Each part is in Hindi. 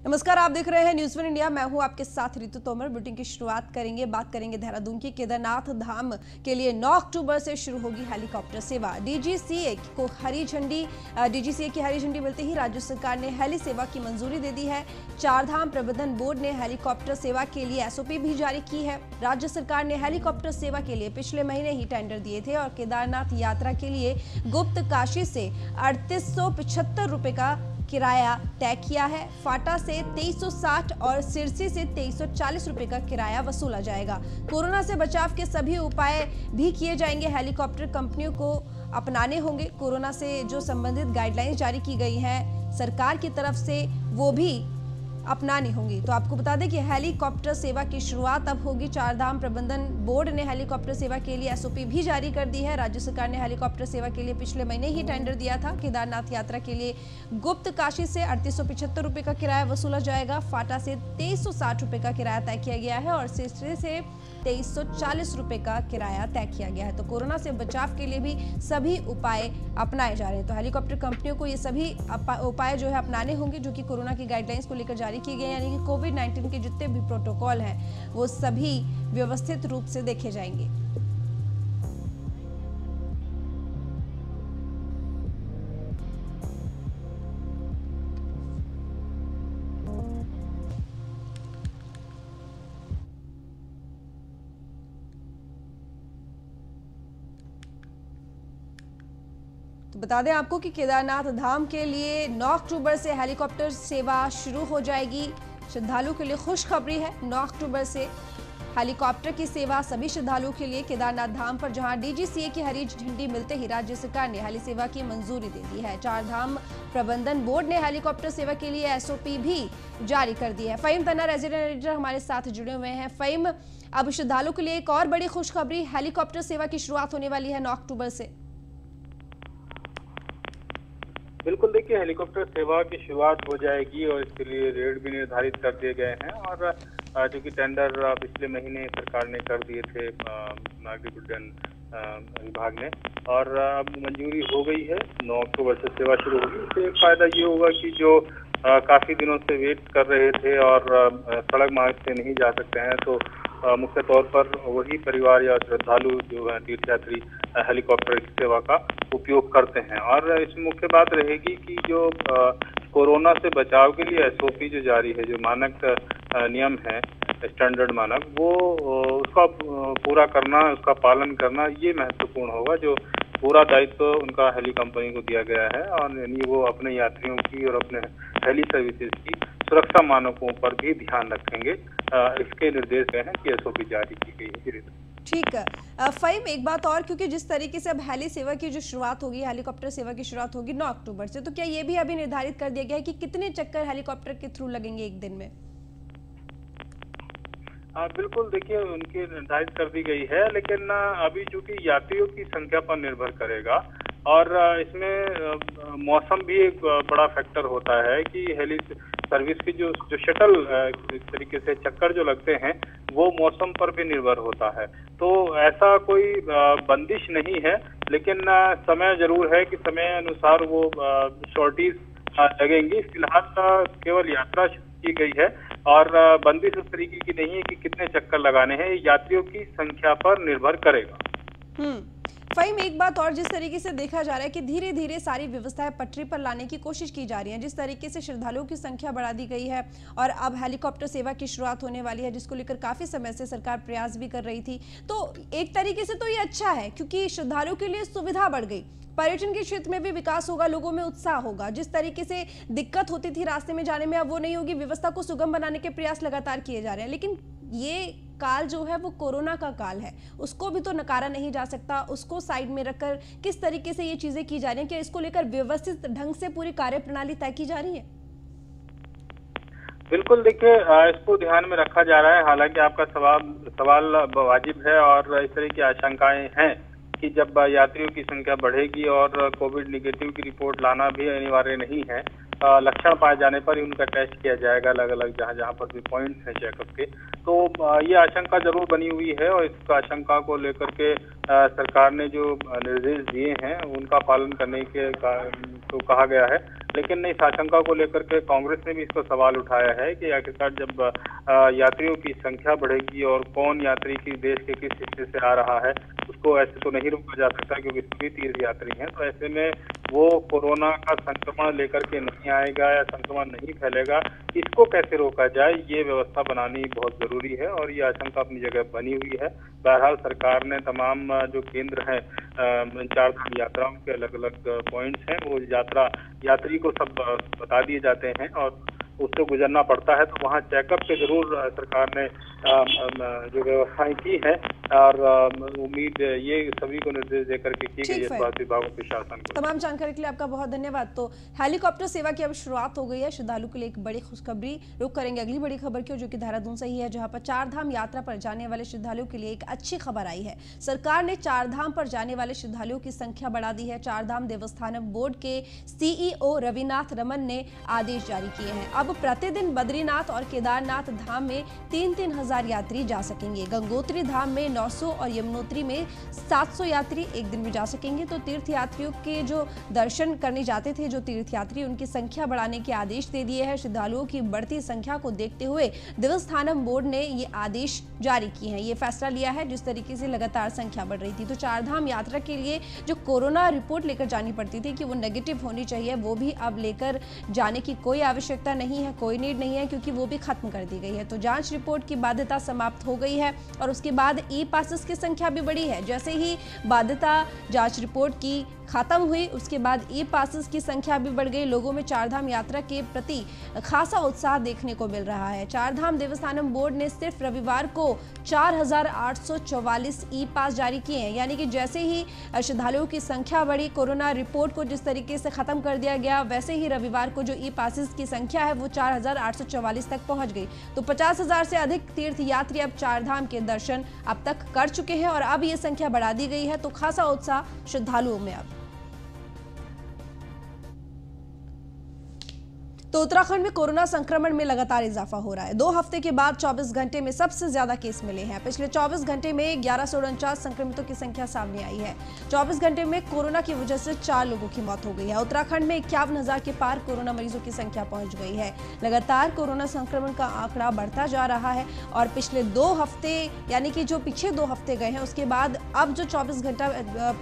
नमस्कार, आप देख रहे हैं न्यूज़ वन इंडिया। मैं हूं आपके साथ रितु तोमर। बुलेटिन की शुरुआत करेंगे, बात करेंगे देहरादून की। केदारनाथ धाम के लिए 9 अक्टूबर से शुरू होगी हेलीकॉप्टर सेवा। डीजीसीए की हरी झंडी मिलते ही राज्य सरकार ने हेली सेवा की मंजूरी दे दी है। चारधाम प्रबंधन बोर्ड ने हेलीकॉप्टर सेवा के लिए एसओपी भी जारी की है। राज्य सरकार ने हेलीकॉप्टर सेवा के लिए पिछले महीने ही टेंडर दिए थे और केदारनाथ यात्रा के लिए गुप्त काशी से 3875 रुपए का किराया तय किया है। फाटा से 2360 और सिरसी से 2340 रुपए का किराया वसूला जाएगा। कोरोना से बचाव के सभी उपाय भी किए जाएंगे। हेलीकॉप्टर कंपनियों को अपनाने होंगे। कोरोना से जो संबंधित गाइडलाइंस जारी की गई हैं सरकार की तरफ से, वो भी अपनानी होंगी। तो आपको बता दें कि हेलीकॉप्टर सेवा की शुरुआत अब होगी। चारधाम प्रबंधन बोर्ड ने हेलीकॉप्टर सेवा के लिए एसओपी भी जारी कर दी है। राज्य सरकार ने हेलीकॉप्टर सेवा के लिए पिछले महीने ही टेंडर दिया था। केदारनाथ यात्रा के लिए गुप्त काशी से 3875 रुपए का किराया वसूला जाएगा। फाटा से 2360 रुपए का किराया तय किया गया है और सिरसी से 2340 रुपए का किराया तय किया गया है। तो कोरोना से बचाव के लिए भी सभी उपाय अपनाए जा रहे हैं। तो हेलीकॉप्टर कंपनियों को ये सभी उपाय जो है अपनाने होंगे, जो कि कोरोना की गाइडलाइंस को लेकर जारी की गई, यानी कि कोविड-19 के जितने भी प्रोटोकॉल हैं वो सभी व्यवस्थित रूप से देखे जाएंगे। तो बता दें आपको कि केदारनाथ धाम के लिए 9 अक्टूबर से हेलीकॉप्टर सेवा शुरू हो जाएगी। श्रद्धालुओं के लिए खुशखबरी है। 9 अक्टूबर से हेलीकॉप्टर की सेवा सभी श्रद्धालुओं के लिए केदारनाथ धाम पर, जहां डीजीसीए की हरी झंडी मिलते ही राज्य सरकार ने हेली सेवा की मंजूरी दे दी है। चारधाम प्रबंधन बोर्ड ने हेलीकॉप्टर सेवा के लिए एसओपी भी जारी कर दी है। फहीम तन्ना रेजिडेंट एडिटर हमारे साथ जुड़े हुए हैं। फहीम, अब श्रद्धालुओं के लिए एक और बड़ी खुशखबरी, हेलीकॉप्टर सेवा की शुरुआत होने वाली है 9 अक्टूबर से। बिल्कुल, देखिए हेलीकॉप्टर सेवा की शुरुआत हो जाएगी और इसके लिए रेट भी निर्धारित कर दिए गए हैं। और जो कि टेंडर पिछले महीने सरकार ने कर दिए थे नागरिक उड्डयन विभाग ने, और अब मंजूरी हो गई है। 9 अक्टूबर से सेवा शुरू होगी। इससे एक फायदा ये होगा कि जो काफी दिनों से वेट कर रहे थे और सड़क मार्ग से नहीं जा सकते हैं, तो मुख्य तौर पर वही परिवार या श्रद्धालु जो है तीर्थयात्री हेलीकॉप्टर की सेवा का उपयोग करते हैं। और इसमें मुख्य बात रहेगी कि जो कोरोना से बचाव के लिए एसओपी जो जारी है, जो मानक नियम है, स्टैंडर्ड मानक, वो उसका पूरा करना, उसका पालन करना, ये महत्वपूर्ण होगा। जो पूरा दायित्व उनका हेली कंपनी को दिया गया है और यानी वो अपने यात्रियों की और अपने हेली सर्विसेज की सुरक्षा मानकों पर भी ध्यान रखेंगे। इसके निर्देश हैं कि एसओपी जारी की गई है। ठीक है फहीम, एक बात और, क्योंकि जिस तरीके से अब हेली सेवा की जो शुरुआत होगी, हेलीकॉप्टर सेवा की शुरुआत होगी 9 अक्टूबर से, तो क्या ये भी अभी निर्धारित कर दिया गया है कि कितने चक्कर हेलीकॉप्टर के थ्रू लगेंगे एक दिन में? बिल्कुल, देखिए उनकी निर्धारित कर दी गई है, लेकिन अभी चूंकि यात्रियों की संख्या पर निर्भर करेगा और इसमें मौसम भी एक बड़ा फैक्टर होता है कि हेली सर्विस की जो शटल तरीके से चक्कर जो लगते हैं वो मौसम पर भी निर्भर होता है। तो ऐसा कोई बंदिश नहीं है, लेकिन समय जरूर है कि समय अनुसार वो शॉर्टीज लगेंगी। फिलहाल केवल यात्रा की गई है और बंदिश उस तरीके की नहीं है कि कितने चक्कर लगाने हैं, यात्रियों की संख्या पर निर्भर करेगा। फहीम, एक बात और, जिस तरीके से देखा जा रहा है कि धीरे धीरे सारी व्यवस्थाएं पटरी पर लाने की कोशिश की जा रही है, जिस तरीके से श्रद्धालुओं की संख्या बढ़ा दी गई है और अब हेलीकॉप्टर सेवा की शुरुआत होने वाली है, जिसको लेकर काफी समय से सरकार प्रयास भी कर रही थी, तो एक तरीके से तो ये अच्छा है क्योंकि श्रद्धालुओं के लिए सुविधा बढ़ गई, पर्यटन के क्षेत्र में भी विकास होगा, लोगों में उत्साह होगा। जिस तरीके से दिक्कत होती थी रास्ते में जाने में, अब वो नहीं होगी। व्यवस्था को सुगम बनाने के प्रयास लगातार किए जा रहे हैं, लेकिन ये काल जो है वो कोरोना का काल है, उसको भी तो नकारा नहीं जा सकता। उसको साइड में रखकर किस तरीके से ये चीजें की जा रही हैं, क्या इसको लेकर व्यवस्थित ढंग से पूरी कार्यप्रणाली तय की जा रही है? बिल्कुल, देखिए इसको ध्यान में रखा जा रहा है। हालांकि आपका सवाल वाजिब है और इस तरह की आशंकाएं हैं कि जब यात्रियों की संख्या बढ़ेगी और कोविड निगेटिव की रिपोर्ट लाना भी अनिवार्य नहीं है, लक्षण पाए जाने पर ही उनका टेस्ट किया जाएगा अलग अलग जहां पर भी पॉइंट्स हैं चेकअप के। तो ये आशंका जरूर बनी हुई है और इस आशंका को लेकर के सरकार ने जो निर्देश दिए हैं उनका पालन करने के तो कहा गया है। लेकिन इस आशंका को लेकर के कांग्रेस ने भी इसको सवाल उठाया है कि आखिरकार जब यात्रियों की संख्या बढ़ेगी और कौन यात्री की देश के किस हिस्से से आ रहा है उसको ऐसे तो नहीं रोका जा सकता, क्योंकि सभी तीर्थ यात्री हैं। तो ऐसे में वो कोरोना का संक्रमण लेकर के नहीं आएगा या संक्रमण नहीं फैलेगा, इसको कैसे रोका जाए, ये व्यवस्था बनानी बहुत जरूरी है और ये आशंका अपनी जगह बनी हुई है। बहरहाल सरकार ने तमाम जो केंद्र हैं, चारधाम यात्राओं के अलग अलग पॉइंट्स हैं, वो यात्री को सब बता दिए जाते हैं और उससे गुजरना पड़ता है। तो वहाँ चेकअप के जरूर सरकार ने जो व्यवस्थाएं की है और उम्मीद ये सभी को निर्देश देकर के की गई है स्वास्थ्य विभाग और प्रशासन को। तमाम जानकारी के लिए आपका बहुत धन्यवाद। तो हेलीकॉप्टर सेवा की अब शुरुआत हो गई है श्रद्धालु के लिए एक बड़ी खुशखबरी। रुक करेंगे अगली बड़ी खबर की, जो कि देहरादून से ही है, जहां पर चारधाम यात्रा पर जाने वाले श्रद्धालुओं के लिए एक अच्छी खबर आई है। सरकार ने चारधाम पर जाने वाले श्रद्धालुओं की संख्या बढ़ा दी है। चारधाम देवस्थानम बोर्ड के सीईओ रविनाथ रमन ने आदेश जारी किए हैं। अब प्रतिदिन बद्रीनाथ और केदारनाथ धाम में 3-3 हजार यात्री जा सकेंगे। गंगोत्री धाम में 900 और यमुनोत्री में 700 यात्री एक दिन में जा सकेंगे। तो तीर्थ यात्रियों के जो दर्शन करने जाते थे जो तीर्थयात्री, उनकी संख्या बढ़ाने के आदेश दे दिए हैं। श्रद्धालुओं की बढ़ती संख्या को देखते हुए देवस्थानम बोर्ड ने ये आदेश जारी किए हैं। ये फैसला लिया है जिस तरीके से लगातार संख्या बढ़ रही थी। तो चारधाम यात्रा के लिए जो कोरोना रिपोर्ट लेकर जानी पड़ती थी कि वो नेगेटिव होनी चाहिए, वो भी अब लेकर जाने की कोई आवश्यकता नहीं है, कोई नीड नहीं है, क्योंकि वो भी खत्म कर दी गई है। तो जांच रिपोर्ट की बाध्यता समाप्त हो गई है और उसके बाद ई पासेस की संख्या भी बढ़ी है। जैसे ही बाध्यता जांच रिपोर्ट की खत्म हुई, उसके बाद ई पासेस की संख्या भी बढ़ गई। लोगों में चारधाम यात्रा के प्रति खासा उत्साह देखने को मिल रहा है। चारधाम देवस्थानम बोर्ड ने सिर्फ रविवार को 4844 ई पास जारी किए हैं, यानी कि जैसे ही श्रद्धालुओं की संख्या बढ़ी, कोरोना रिपोर्ट को जिस तरीके से खत्म कर दिया गया, वैसे ही रविवार को जो ई पासेस की संख्या है वो 4844 तक पहुंच गई। तो 50,000 से अधिक तीर्थ यात्री अब चारधाम के दर्शन अब तक कर चुके हैं और अब ये संख्या बढ़ा दी गई है। तो खासा उत्साह श्रद्धालुओं में अब। तो उत्तराखंड में कोरोना संक्रमण में लगातार इजाफा हो रहा है। 2 हफ्ते के बाद 24 घंटे में सबसे ज्यादा केस मिले हैं। पिछले 24 घंटे में 1149 संक्रमितों की संख्या सामने आई है। 24 घंटे में कोरोना की वजह से 4 लोगों की मौत हो गई है। उत्तराखंड में 51,000 के पार कोरोना मरीजों की संख्या पहुंच गई है। लगातार कोरोना संक्रमण का आंकड़ा बढ़ता जा रहा है और पिछले 2 हफ्ते, यानी कि जो पीछे 2 हफ्ते गए हैं, उसके बाद अब जो 24 घंटा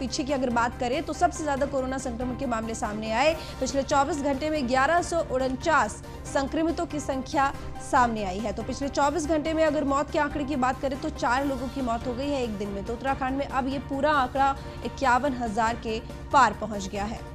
पीछे की अगर बात करें तो सबसे ज्यादा कोरोना संक्रमण के मामले सामने आए। पिछले 24 घंटे में 1149 संक्रमितों की संख्या सामने आई है। तो पिछले 24 घंटे में अगर मौत के आंकड़े की बात करें तो 4 लोगों की मौत हो गई है एक दिन में। तो उत्तराखंड में अब ये पूरा आंकड़ा 51,000 के पार पहुंच गया है।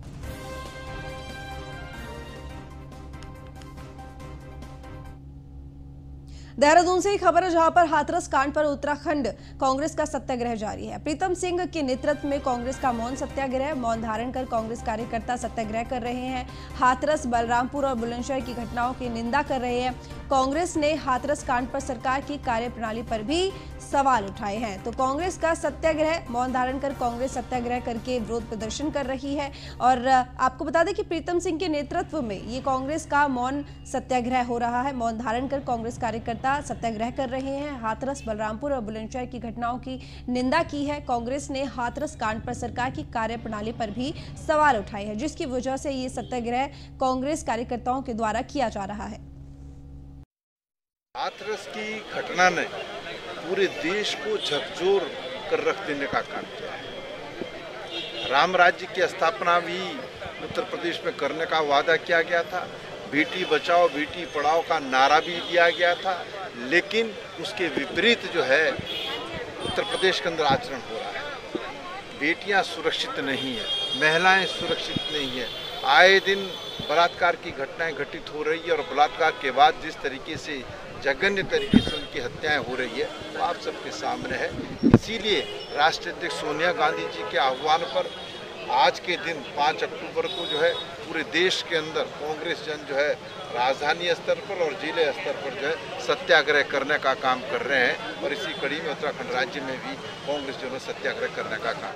देहरादून से ही खबर है, जहां पर हाथरस कांड पर उत्तराखंड कांग्रेस का सत्याग्रह जारी है। प्रीतम सिंह के नेतृत्व में कांग्रेस का मौन सत्याग्रह, मौन धारण कर कांग्रेस कार्यकर्ता सत्याग्रह कर रहे हैं। हाथरस, बलरामपुर और बुलंदशहर की घटनाओं की निंदा कर रहे हैं। कांग्रेस ने हाथरस कांड पर सरकार की कार्यप्रणाली पर भी सवाल उठाए हैं। तो कांग्रेस का सत्याग्रह, मौन धारण कर कांग्रेस सत्याग्रह करके विरोध प्रदर्शन कर रही है। और आपको बता दें कि प्रीतम सिंह के नेतृत्व में ये कांग्रेस का मौन सत्याग्रह हो रहा है। मौन धारण कर कांग्रेस कार्यकर्ता सत्याग्रह कर रहे हैं। हाथरस, बलरामपुर और बुलंदशहर की घटनाओं की निंदा की है। कांग्रेस ने हाथरस कांड पर सरकार की कार्यप्रणाली पर भी सवाल उठाए हैं, जिसकी वजह से ये सत्याग्रह कांग्रेस कार्यकर्ताओं के द्वारा किया जा रहा है। हाथरस की घटना ने पूरे देश को झकझोर कर रख देने का काम किया है। राम राज्य की स्थापना भी उत्तर प्रदेश में करने का वादा किया गया था। बेटी बचाओ बेटी पढ़ाओ का नारा भी दिया गया था, लेकिन उसके विपरीत जो है उत्तर प्रदेश के अंदर आचरण हो रहा है। बेटियां सुरक्षित नहीं है, महिलाएं सुरक्षित नहीं है। आए दिन बलात्कार की घटनाएं घटित हो रही है और बलात्कार के बाद जिस तरीके से जघन्य तरीके से उनकी हत्याएं हो रही है वो आप सबके सामने है। इसीलिए राष्ट्रीय अध्यक्ष सोनिया गांधी जी के आह्वान पर आज के दिन 5 अक्टूबर को जो है पूरे देश के अंदर कांग्रेस जन जो है राजधानी स्तर पर और जिले स्तर पर जो है सत्याग्रह करने का काम कर रहे हैं। और इसी कड़ी में उत्तराखंड राज्य में भी कांग्रेस जो है सत्याग्रह करने का काम।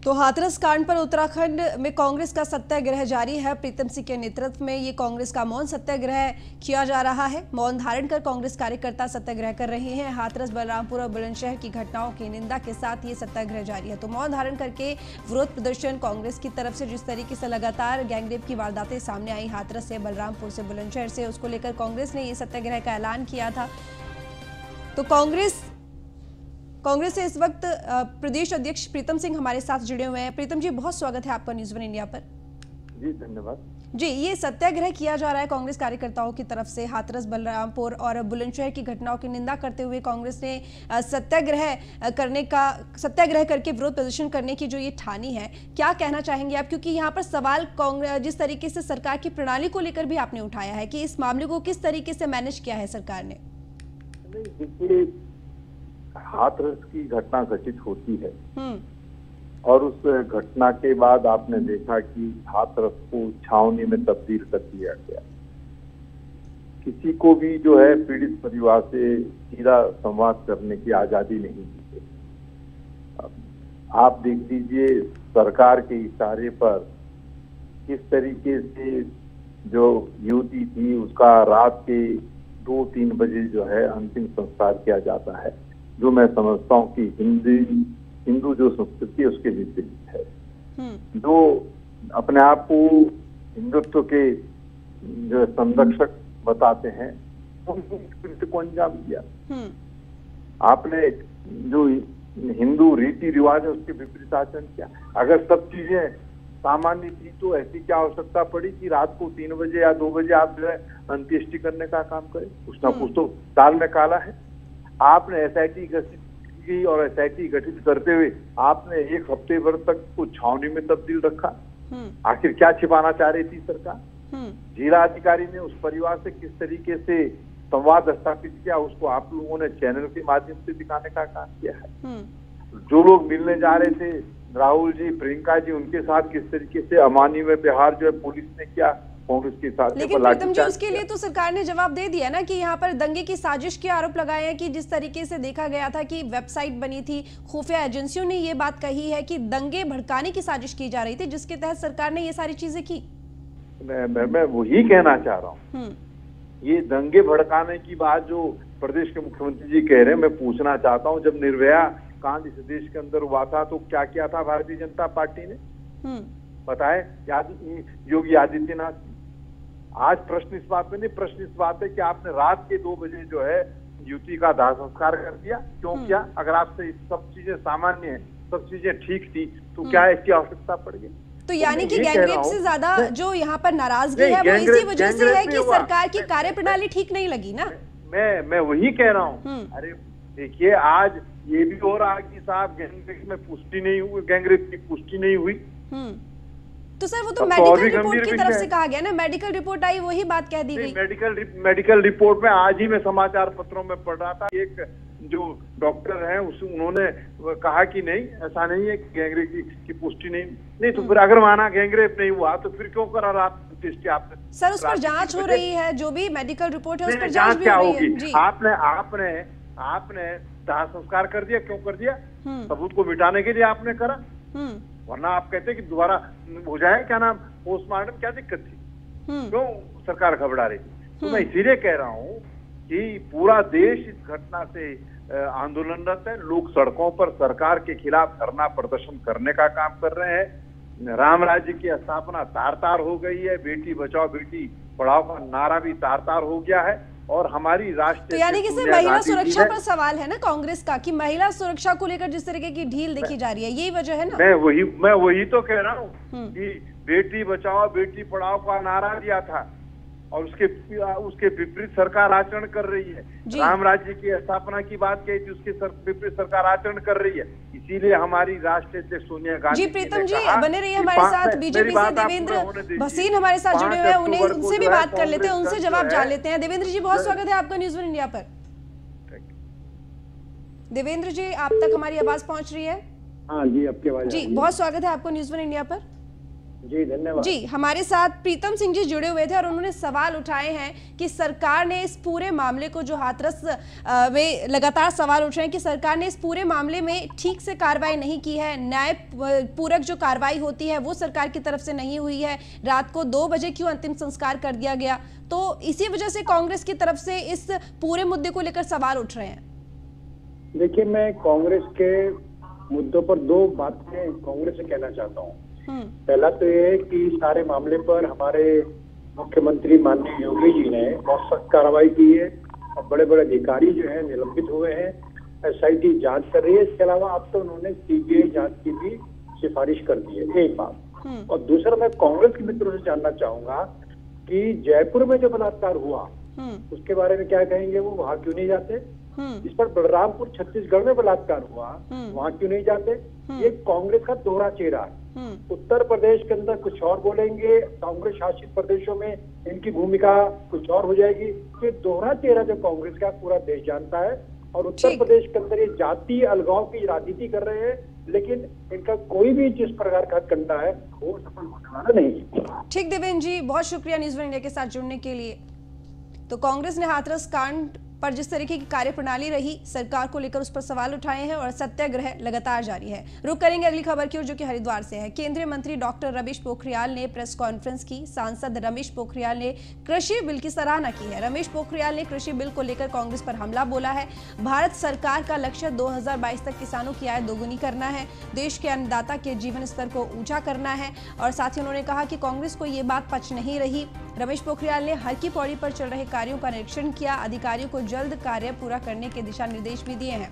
तो हाथरस कांड पर उत्तराखंड में कांग्रेस का सत्याग्रह जारी है। प्रीतम सिंह के नेतृत्व में ये कांग्रेस का मौन सत्याग्रह किया जा रहा है। मौन धारण कर कांग्रेस कार्यकर्ता सत्याग्रह कर रहे हैं। हाथरस, बलरामपुर और बुलंदशहर की घटनाओं की निंदा के साथ ये सत्याग्रह जारी है। तो मौन धारण करके विरोध प्रदर्शन कांग्रेस की तरफ से जिस तरीके से लगातार गैंगरेप की वारदातें सामने आई हाथरस से, बलरामपुर से, बुलंदशहर से, उसको लेकर कांग्रेस ने ये सत्याग्रह का ऐलान किया था। तो कांग्रेस से इस वक्त प्रदेश अध्यक्ष प्रीतम सिंह हमारे साथ जुड़े हुए हैं। प्रीतम जी, बहुत स्वागत है आपका न्यूज़ वन इंडिया पर। जी धन्यवाद। जी, ये सत्याग्रह किया जा रहा है कांग्रेस कार्यकर्ताओं की तरफ से। हाथरस, बलरामपुर और बुलंदशहर की घटनाओं की निंदा करते हुए कांग्रेस ने सत्याग्रह करके विरोध प्रदर्शन करने की जो ये ठानी है, क्या कहना चाहेंगे आप? क्योंकि यहाँ पर सवाल कांग्रेस जिस तरीके से सरकार की प्रणाली को लेकर भी आपने उठाया है कि इस मामले को किस तरीके से मैनेज किया है सरकार ने। देखिए, हाथरस की घटना घटित होती है और उस घटना के बाद आपने देखा कि हाथरस को छावनी में तब्दील कर दिया गया। किसी को भी जो है पीड़ित परिवार से सीधा संवाद करने की आजादी नहीं दी गई। आप देख लीजिए, सरकार के इशारे पर किस तरीके से जो युवती थी उसका रात के 2-3 बजे जो है अंतिम संस्कार किया जाता है, जो मैं समझता हूँ कि हिंदू जो संस्कृति है उसके विपरीत है। जो अपने आप को हिंदुत्व के जो संरक्षक बताते हैं उन्होंने को अंजाम दिया। आपने जो हिंदू रीति रिवाज है उसके विपरीत आचरण किया। अगर सब चीजें सामान्य थी तो ऐसी क्या आवश्यकता पड़ी कि रात को 3 बजे या 2 बजे आप जो है अंत्येष्टि करने का काम करें? कुछ ना कुछ तो दाल में काला है। आपने एसआईटी गठित की और एसआईटी गठित करते हुए आपने 1 हफ्ते भर तक को छावनी में तब्दील रखा। आखिर क्या छिपाना चाह रही थी सरकार? जिला अधिकारी ने उस परिवार से किस तरीके से संवाद स्थापित किया, उसको आप लोगों ने चैनल के माध्यम से दिखाने का काम किया है। जो लोग मिलने जा रहे थे, राहुल जी, प्रियंका जी, उनके साथ किस तरीके से अमानवीय व्यवहार जो है पुलिस ने किया कांग्रेस के साथ। लेकिन प्रीतम जी, उसके लिए तो सरकार ने जवाब दे दिया ना कि यहाँ पर दंगे की साजिश के आरोप लगाए हैं कि जिस तरीके से देखा गया था कि वेबसाइट बनी थी, खुफिया एजेंसियों ने ये बात कही है कि दंगे भड़काने की साजिश की जा रही थी, जिसके तहत सरकार ने ये सारी चीजें की। मैं वही कहना चाह रहा हूँ। ये दंगे भड़काने की बात जो प्रदेश के मुख्यमंत्री जी कह रहे हैं, मैं पूछना चाहता हूँ, जब निर्भया कांड इस देश के अंदर हुआ था तो क्या किया था भारतीय जनता पार्टी ने? बताए योगी आदित्यनाथ। आज प्रश्न इस बात में नहीं, प्रश्न इस बात है कि आपने रात के 2 बजे जो है युवती का दाह संस्कार कर दिया। क्यों किया? अगर आपसे सब चीजें सामान्य है, सब चीजें ठीक थी, तो क्या इसकी आवश्यकता पड़ गई? तो यानी कि गैंगरेप से ज्यादा जो यहाँ पर नाराजगी है वो इसी वजह से है कि सरकार की कार्यप्रणाली ठीक नहीं लगी ना। मैं वही कह रहा हूँ। अरे देखिए, आज ये भी हो रहा है कि साहब गैंगरेप में पुष्टि नहीं हुई, गैंगरेप की पुष्टि नहीं हुई। तो सर वो तो मेडिकल रिपोर्ट की तरफ से कहा गया ना, मेडिकल रिपोर्ट आई, वही बात कह दी गई। मेडिकल रिपोर्ट में आज ही मैं समाचार पत्रों में पढ़ रहा था, एक जो डॉक्टर है उन्होंने कहा कि नहीं, ऐसा नहीं है कि गैंगरेप की पुष्टि नहीं। तो फिर अगर माना गैंगरेप नहीं हुआ तो फिर क्यों करा रात टेस्ट? आपने सर उस पर जांच हो रही है, जो भी मेडिकल रिपोर्ट है उस पर जांच क्या होगी? आपने दाह संस्कार कर दिया। क्यों कर दिया? सबूत को मिटाने के लिए आपने करा, वरना आप कहते कि दोबारा हो जाए, क्या नाम, पोस्टमार्टम, क्या दिक्कत थी? क्यों सरकार घबरा रही थी? तो मैं इसीलिए कह रहा हूँ कि पूरा देश इस घटना से आंदोलनरत है। लोग सड़कों पर सरकार के खिलाफ धरना प्रदर्शन करने का काम कर रहे हैं। राम राज्य की स्थापना तार-तार हो गई है। बेटी बचाओ बेटी पढ़ाओ का नारा भी तार-तार हो गया है। और हमारी राष्ट्रीय, तो यानी कि सिर्फ महिला सुरक्षा पर सवाल है ना कांग्रेस का, कि महिला सुरक्षा को लेकर जिस तरीके की ढील देखी जा रही है, यही वजह है ना। मैं वही तो कह रहा हूँ कि बेटी बचाओ बेटी पढ़ाओ का नारा दिया था और उसके विपरीत सरकार आचरण कर रही है। राम राज्य की स्थापना की बात कही थी, उसके विपरीत सरकार आचरण कर रही है। इसीलिए हमारी राष्ट्रीय अध्यक्ष सोनिया गांधी जी, प्रीतम जी बने रहिए हमारे साथ। बीजेपी से देवेंद्र भसीन हमारे साथ जुड़े हुए हैं, उनसे भी बात कर लेते हैं, उनसे जवाब जान लेते हैं। देवेंद्र जी, बहुत स्वागत है आपका न्यूज़ वन इंडिया पर। देवेंद्र जी, आप तक हमारी आवाज पहुंच रही है? हाँ जी, आपकी आवाज जी, बहुत स्वागत है आपको न्यूज़ वन इंडिया पर। जी धन्यवाद। जी, हमारे साथ प्रीतम सिंह जी जुड़े हुए थे और उन्होंने सवाल उठाए हैं कि सरकार ने इस पूरे मामले को, जो हाथरस में लगातार सवाल उठ रहे हैं कि सरकार ने इस पूरे मामले में ठीक से कार्रवाई नहीं की है, न्याय पूरक जो कार्रवाई होती है वो सरकार की तरफ से नहीं हुई है, रात को 2 बजे क्यों अंतिम संस्कार कर दिया गया। तो इसी वजह से कांग्रेस की तरफ से इस पूरे मुद्दे को लेकर सवाल उठ रहे हैं। देखिए, मैं कांग्रेस के मुद्दों पर 2 बातें कांग्रेस से कहना चाहता हूँ। पहला तो ये है कि सारे मामले पर हमारे मुख्यमंत्री माननीय योगी जी ने बहुत सख्त कार्रवाई की है और बड़े बड़े अधिकारी जो है निलंबित हुए हैं। SIT जांच कर रही है। इसके अलावा अब तो उन्होंने CBI जांच की भी सिफारिश कर दी है, एक बात। और दूसरा, मैं कांग्रेस के मित्रों से जानना चाहूंगा कि जयपुर में जो बलात्कार हुआ उसके बारे में क्या कहेंगे, वो वहां क्यों नहीं जाते? इस पर बलरामपुर छत्तीसगढ़ में बलात्कार हुआ, वहां क्यों नहीं जाते? ये कांग्रेस का दोहरा चेहरा है। उत्तर प्रदेश के अंदर कुछ और बोलेंगे, कांग्रेस शासित प्रदेशों में इनकी भूमिका कुछ और हो जाएगी। ये दोहरा चेहरा जो कांग्रेस का पूरा देश जानता है। और उत्तर प्रदेश के अंदर ये जातीय अलगाव की राजनीति कर रहे हैं, लेकिन इनका कोई भी जिस प्रकार का कंडा है वो सफल होने वाला नहीं है। ठीक देवेंद्र जी, बहुत शुक्रिया न्यूज़ वन इंडिया के साथ जुड़ने के लिए। तो कांग्रेस ने हाथरस कांड पर जिस तरीके की कार्यप्रणाली रही, सरकार को लेकर उस पर सवाल उठाए हैं और सत्याग्रह लगातार जारी है। रुक करेंगे अगली खबर की ओर, जो कि हरिद्वार से है। केंद्रीय मंत्री डॉक्टर रमेश पोखरियाल ने प्रेस कॉन्फ्रेंस की। सांसद रमेश पोखरियाल ने कृषि बिल की सराहना की है। रमेश पोखरियाल ने कृषि बिल को लेकर कांग्रेस पर हमला बोला है। भारत सरकार का लक्ष्य 2022 तक किसानों की आय दोगुनी करना है, देश के अन्नदाता के जीवन स्तर को ऊंचा करना है। और साथ ही उन्होंने कहा कि कांग्रेस को ये बात पच नहीं रही। रमेश पोखरियाल ने हर की पौड़ी पर चल रहे कार्यों का निरीक्षण किया। अधिकारियों को जल्द कार्य पूरा करने के दिशा निर्देश भी दिए हैं।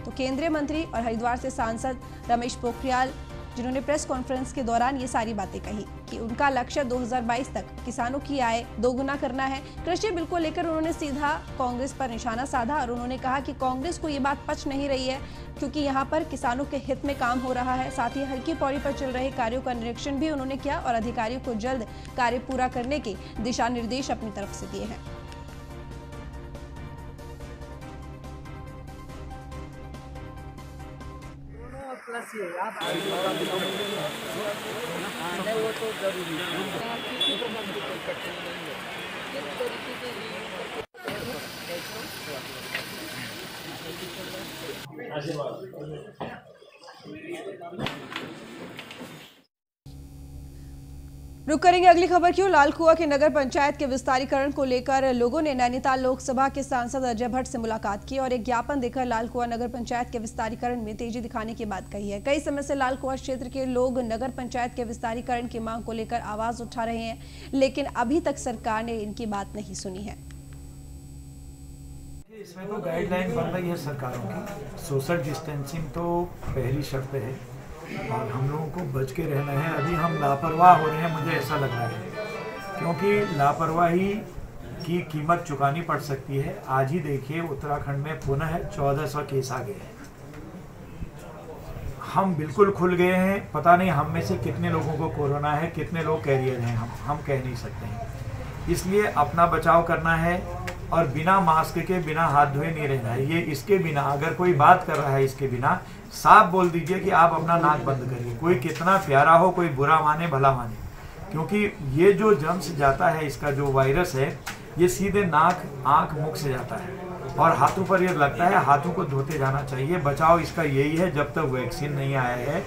तो केंद्रीय मंत्री और हरिद्वार से सांसद रमेश पोखरियाल, जिन्होंने प्रेस कॉन्फ्रेंस के दौरान ये सारी बातें कही कि उनका लक्ष्य 2022 तक किसानों की आय दोगुना करना है। कृषि बिल को लेकर उन्होंने सीधा कांग्रेस पर निशाना साधा और उन्होंने कहा कि कांग्रेस को ये बात पच नहीं रही है, क्योंकि यहाँ पर किसानों के हित में काम हो रहा है। साथ ही हल्की पौड़ी पर चल रहे कार्यों का निरीक्षण भी उन्होंने किया और अधिकारियों को जल्द कार्य पूरा करने के दिशा निर्देश अपनी तरफ से दिए हैं। रुक करेंगे अगली खबर की ओर। लालकुआं के नगर पंचायत के विस्तारीकरण को लेकर लोगों ने नैनीताल लोकसभा के सांसद अजय भट्ट से मुलाकात की और एक ज्ञापन देकर लालकुआं नगर पंचायत के विस्तारीकरण में तेजी दिखाने की बात कही है। कई समय से लालकुआं क्षेत्र के लोग नगर पंचायत के विस्तारीकरण की मांग को लेकर आवाज उठा रहे हैं, लेकिन अभी तक सरकार ने इनकी बात नहीं सुनी है। इसमें तो गाइडलाइन बन रही है सरकारों की। सोशल डिस्टेंसिंग तो पहली शर्त है और हम लोगों को बच के रहना है। अभी हम लापरवाह हो रहे हैं, मुझे ऐसा लग रहा है, क्योंकि लापरवाही की कीमत चुकानी पड़ सकती है। आज ही देखिए उत्तराखंड में पुनः 1400 केस आ गए हैं। हम बिल्कुल खुल गए हैं, पता नहीं हम में से कितने लोगों को कोरोना है, कितने लोग कैरियर हैं, हम कह नहीं सकते हैं। इसलिए अपना बचाव करना है और बिना मास्क के, बिना हाथ धोए नहीं रहना है। ये इसके बिना, अगर कोई बात कर रहा है इसके बिना, साफ बोल दीजिए कि आप अपना नाक बंद करिए। कोई कितना प्यारा हो, कोई बुरा माने भला माने, क्योंकि ये जो जर्म्स जाता है, इसका जो वायरस है, ये सीधे नाक, आंख, मुख से जाता है और हाथों पर ये लगता है। हाथों को धोते जाना चाहिए। बचाव इसका यही है, जब तक वैक्सीन नहीं आया है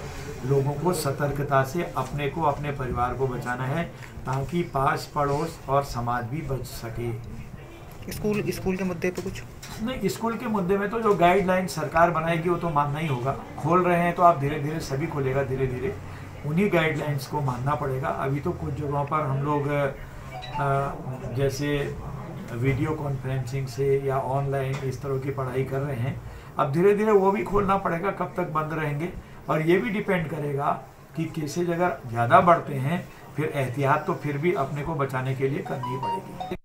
लोगों को सतर्कता से अपने को, अपने परिवार को बचाना है, ताकि पास पड़ोस और समाज भी बच सके। स्कूल के मुद्दे पे कुछ नहीं, स्कूल के मुद्दे में तो जो गाइडलाइन सरकार बनाएगी वो तो मानना ही होगा। खोल रहे हैं तो आप धीरे धीरे, सभी खोलेगा धीरे धीरे, उन्हीं गाइडलाइंस को मानना पड़ेगा। अभी तो कुछ जगहों पर हम लोग जैसे वीडियो कॉन्फ्रेंसिंग से या ऑनलाइन इस तरह की पढ़ाई कर रहे हैं। अब धीरे धीरे वो भी खोलना पड़ेगा। कब तक बंद रहेंगे, और ये भी डिपेंड करेगा कि केसेज अगर ज़्यादा बढ़ते हैं, फिर एहतियात तो फिर भी अपने को बचाने के लिए करनी पड़ेगी।